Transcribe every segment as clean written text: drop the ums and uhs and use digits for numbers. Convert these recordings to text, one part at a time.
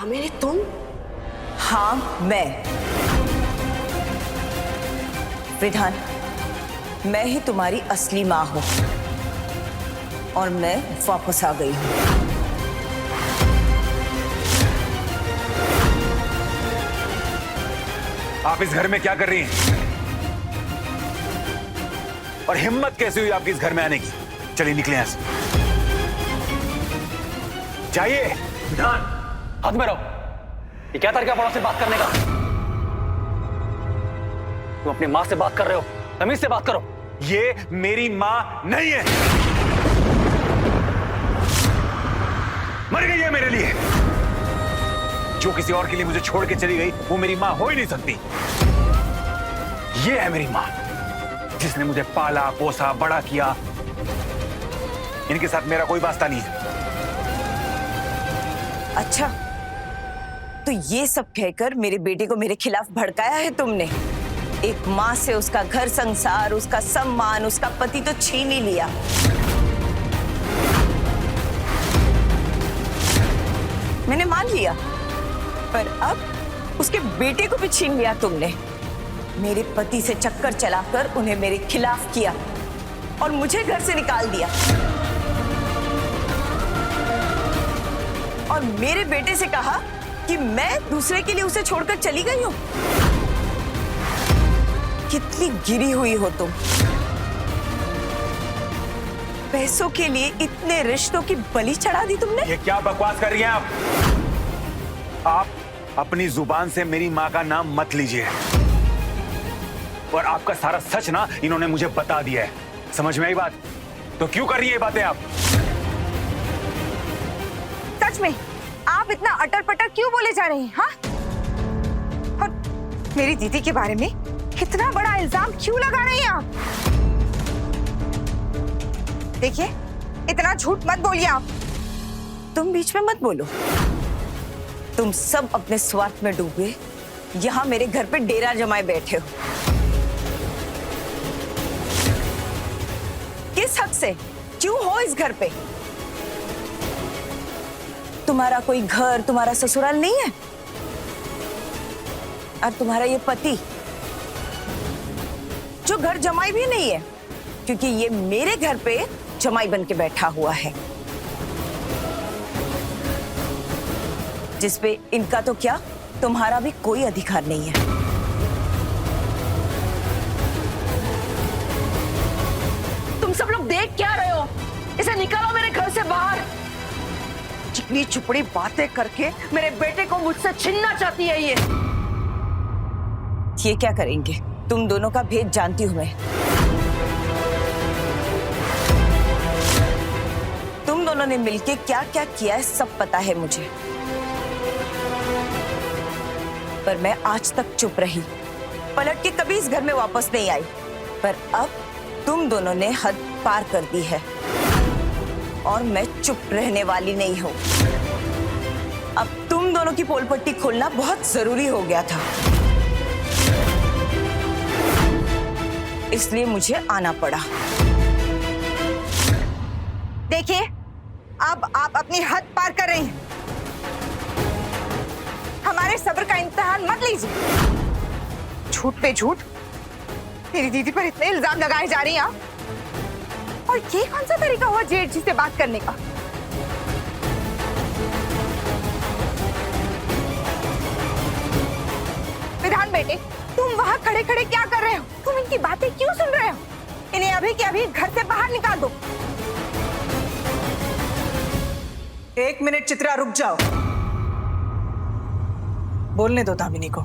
दामिनी तुम? हाँ मैं। विधान, मैं ही तुम्हारी असली माँ हूं और मैं वापस आ गई हूं। आप इस घर में क्या कर रही हैं? और हिम्मत कैसे हुई आपकी इस घर में आने की? चलिए निकले यहां से। जाइए। विधान, हाथ में रहो। ये क्या तरीका बड़ों से बात करने का? तुम अपनी माँ से बात कर रहे हो, तमीज से बात करो। ये मेरी माँ नहीं है, मर गई है मेरे लिए। जो किसी और के लिए मुझे छोड़ के चली गई वो मेरी माँ हो ही नहीं सकती। ये है मेरी माँ, जिसने मुझे पाला पोसा बड़ा किया। इनके साथ मेरा कोई वास्ता नहीं है। अच्छा, तो ये सब कहकर मेरे बेटे को मेरे खिलाफ भड़काया है तुमने। एक माँ से उसका घर संसार, उसका सम्मान, उसका पति तो छीन ही लिया। मैंने मान लिया, पर अब उसके बेटे को भी छीन लिया तुमने। मेरे पति से चक्कर चलाकर उन्हें मेरे खिलाफ किया और मुझे घर से निकाल दिया। और मेरे बेटे से कहा कि मैं दूसरे के लिए उसे छोड़कर चली गई हूं। कितनी गिरी हुई हो तुम। पैसों के लिए इतने रिश्तों की बलि चढ़ा दी तुमने। ये क्या बकवास कर रही हैं आप? आप अपनी जुबान से मेरी माँ का नाम मत लीजिए। और आपका सारा सच ना इन्होंने मुझे बता दिया है। समझ में आई बात? तो क्यों कर रही है ये बातें आप? सच में आप इतना अटर पटर क्यों बोले जा रहे हैं? हाँ, और मेरी दीदी के बारे में इतना बड़ा इल्जाम क्यों लगा रही हैं आप? देखिए, इतना झूठ मत बोलिए आप। तुम बीच में मत बोलो। तुम सब अपने स्वार्थ में डूबे यहां मेरे घर पे डेरा जमाए बैठे हो। किस हक से? क्यों हो इस घर पे? तुम्हारा कोई घर, तुम्हारा ससुराल नहीं है? और तुम्हारा ये पति जो घर जमाई भी नहीं है, क्योंकि ये मेरे घर पे जमाई बन के बैठा हुआ है, जिसपे इनका तो क्या, तुम्हारा भी कोई अधिकार नहीं है। तुम सब लोग देख क्या रहे हो? इसे निकालो मेरे घर से बाहर। चिकनी चुपड़ी बातें करके मेरे बेटे को मुझसे छीनना चाहती है ये। ये क्या करेंगे? तुम दोनों का भेद जानती हूं मैं। तुम दोनों ने मिलके क्या क्या किया है सब पता है मुझे। पर मैं आज तक चुप रही, पलट के कभी इस घर में वापस नहीं आई। पर अब तुम दोनों ने हद पार कर दी है और मैं चुप रहने वाली नहीं हूं। अब तुम दोनों की पोल पट्टी खोलना बहुत जरूरी हो गया था, इसलिए मुझे आना पड़ा। देखिए, अब आप अपनी हद पार कर रही हैं। हमारे सब्र का इम्तिहान मत लीजिए। झूठ पे झूठ मेरी दीदी पर इतने इल्जाम लगाए जा रही हैं आप। और ये कौन सा तरीका हुआ जेठ जी से बात करने का? विधान बेटे, तुम वहां खड़े खड़े क्या कर रहे हो? तुम इनकी बातें क्यों सुन रहे हो? इन्हें अभी के अभी घर से बाहर निकाल दो। एक मिनट चित्रा, रुक जाओ। बोलने दो दामिनी को,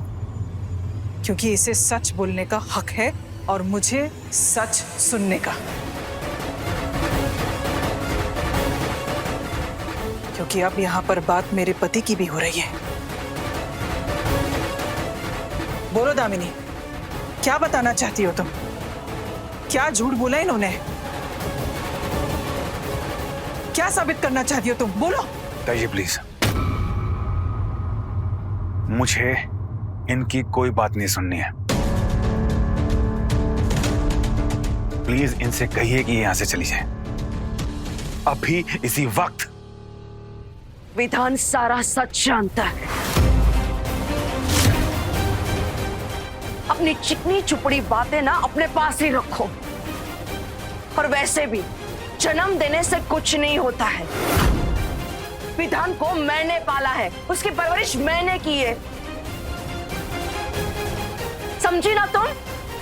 क्योंकि इसे सच बोलने का हक है और मुझे सच सुनने का। क्योंकि अब यहां पर बात मेरे पति की भी हो रही है। बोलो दामिनी, क्या बताना चाहती हो तुम? क्या झूठ बोला इन्होंने? क्या साबित करना चाहती हो तुम? बोलो। बताइए प्लीज। मुझे इनकी कोई बात नहीं सुननी है। प्लीज इनसे कहिए कि यहां से चली जाए अभी, इसी वक्त। विधान सारा सच जानता है। अपनी चिकनी चुपड़ी बातें ना अपने पास ही रखो। और वैसे भी जन्म देने से कुछ नहीं होता है। विधान को मैंने पाला है, उसकी परवरिश मैंने की है। समझी ना तुम?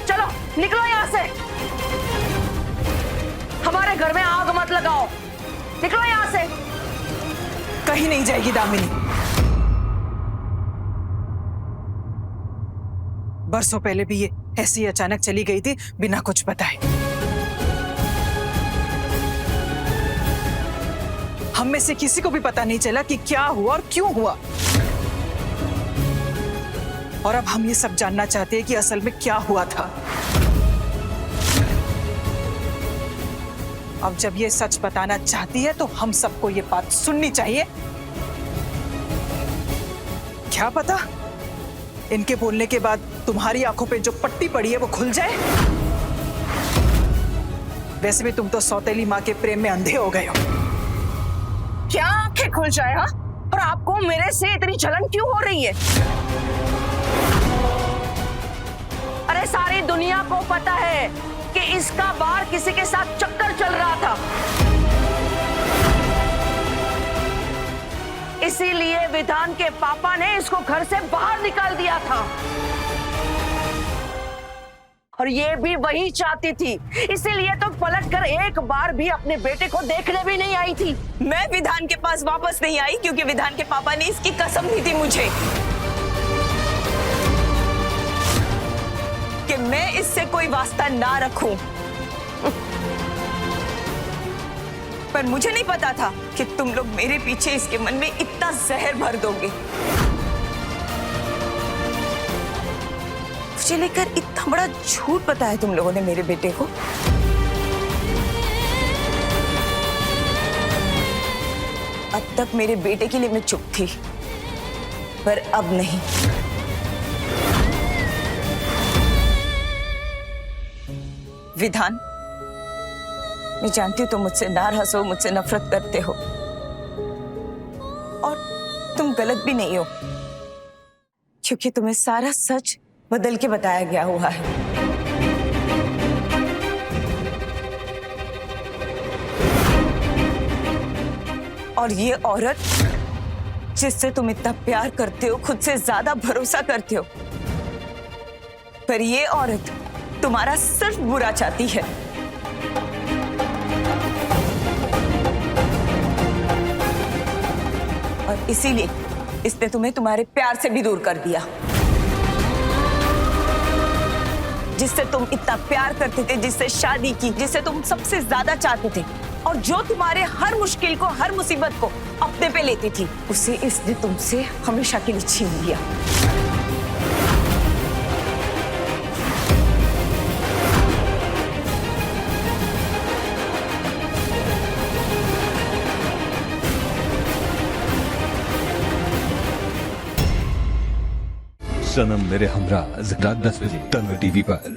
चलो निकलो यहां से। हमारे घर में आग मत लगाओ। निकलो यहां से। कहीं नहीं जाएगी दामिनी। बरसों पहले भी ये ऐसी अचानक चली गई थी बिना कुछ बताए। हम में से किसी को भी पता नहीं चला कि क्या हुआ और क्यों हुआ। और अब हम ये सब जानना चाहते हैं कि असल में क्या हुआ था। अब जब ये सच बताना चाहती है तो हम सबको ये बात सुननी चाहिए। क्या पता इनके बोलने के बाद तुम्हारी आंखों पे जो पट्टी पड़ी है वो खुल जाए। वैसे भी तुम तो सौतेली माँ के प्रेम में अंधे हो गए हो। क्या आंखें खुल जाए? हाँ? और आपको मेरे से इतनी जलन क्यों हो रही है? अरे सारी दुनिया को पता है कि इसका बाहर किसी के साथ चक्कर चल रहा था। इसीलिए विधान के पापा ने इसको घर से बाहर निकाल दिया था। और ये भी वही चाहती थी, इसीलिए तो पलटकर एक बार भी अपने बेटे को देखने भी नहीं आई थी। मैं विधान के पास वापस नहीं आई क्योंकि विधान के पापा ने इसकी कसम दी थी मुझे कि मैं इससे कोई वास्ता ना रखूं। पर मुझे नहीं पता था कि तुम लोग मेरे पीछे इसके मन में इतना जहर भर दोगे। मुझे लेकर इतना बड़ा झूठ बताया तुम लोगों ने मेरे बेटे को। अब तक मेरे बेटे के लिए मैं चुप थी, पर अब नहीं। विधान, मैं जानती हूं तुम मुझसे नाराज हो, मुझसे नफरत करते हो, और तुम गलत भी नहीं हो क्योंकि तुम्हें सारा सच बदल के बताया गया हुआ है। और ये औरत जिससे तुम इतना प्यार करते हो, खुद से ज्यादा भरोसा करते हो, पर ये औरत तुम्हारा सिर्फ बुरा चाहती है। और इसीलिए इसने तुम्हें तुम्हारे प्यार से भी दूर कर दिया, जिससे तुम इतना प्यार करते थे, जिससे शादी की, जिससे तुम सबसे ज्यादा चाहते थे, और जो तुम्हारे हर मुश्किल को, हर मुसीबत को अपने पे लेती थी, उसे इसने तुमसे हमेशा के लिए छीन लिया। सनम मेरे हमराज रात 10 बजे तन्वर टीवी पर।